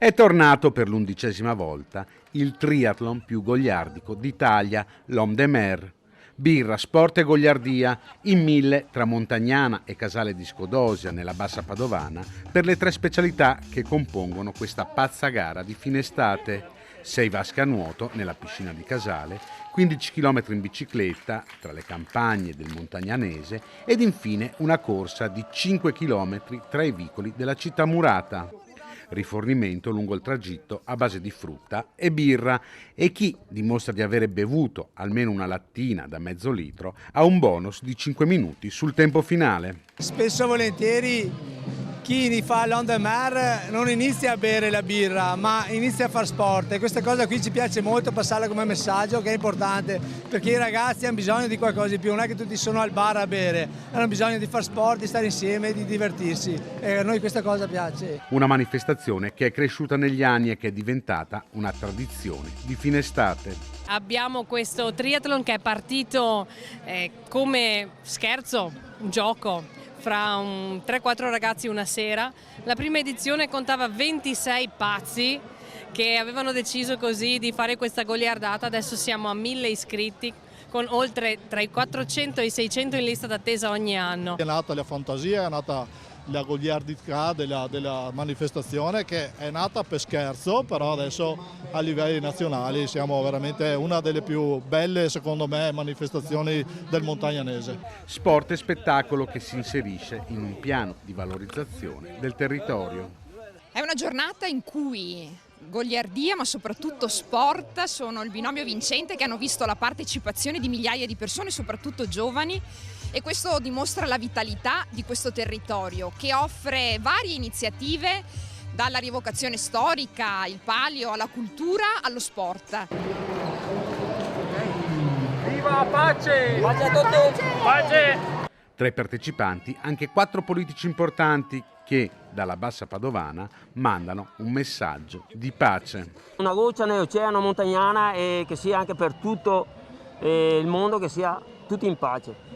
È tornato per l'11ª volta il triathlon più goliardico d'Italia, l'Homme des Mers. Birra, sport e goliardia in 1000 tra Montagnana e Casale di Scodosia nella Bassa Padovana per le 3 specialità che compongono questa pazza gara di fine estate. 6 vasche a nuoto nella piscina di Casale, 15 km in bicicletta tra le campagne del Montagnanese ed infine una corsa di 5 km tra i vicoli della città murata. Rifornimento lungo il tragitto a base di frutta e birra e chi dimostra di avere bevuto almeno una lattina da mezzo litro ha un bonus di 5 minuti sul tempo finale. Spesso e volentieri chi fa l'Homme des Mers non inizia a bere la birra ma inizia a fare sport e questa cosa qui ci piace molto passarla come messaggio, che è importante perché i ragazzi hanno bisogno di qualcosa di più, non è che tutti sono al bar a bere, hanno bisogno di fare sport, di stare insieme, di divertirsi e a noi questa cosa piace. Una manifestazione che è cresciuta negli anni e che è diventata una tradizione di fine estate. Abbiamo questo triathlon che è partito come scherzo, un gioco fra 3-4 ragazzi una sera. La prima edizione contava 26 pazzi che avevano deciso così di fare questa goliardata, adesso siamo a 1000 iscritti con oltre tra i 400 e i 600 in lista d'attesa ogni anno. È nata la fantasia, è nata la goliardità della manifestazione che è nata per scherzo, però adesso a livelli nazionali siamo veramente una delle più belle, secondo me, manifestazioni del Montagnanese. Sport e spettacolo che si inserisce in un piano di valorizzazione del territorio. È una giornata in cui goliardia ma soprattutto sport sono il binomio vincente che hanno visto la partecipazione di migliaia di persone, soprattutto giovani, e questo dimostra la vitalità di questo territorio che offre varie iniziative dalla rievocazione storica, il palio, alla cultura, allo sport. Viva pace! Pace a tutti! Pace! Tra i partecipanti anche 4 politici importanti che dalla Bassa Padovana mandano un messaggio di pace. Una goccia nell'oceano Montagnana e che sia anche per tutto il mondo, che sia tutti in pace.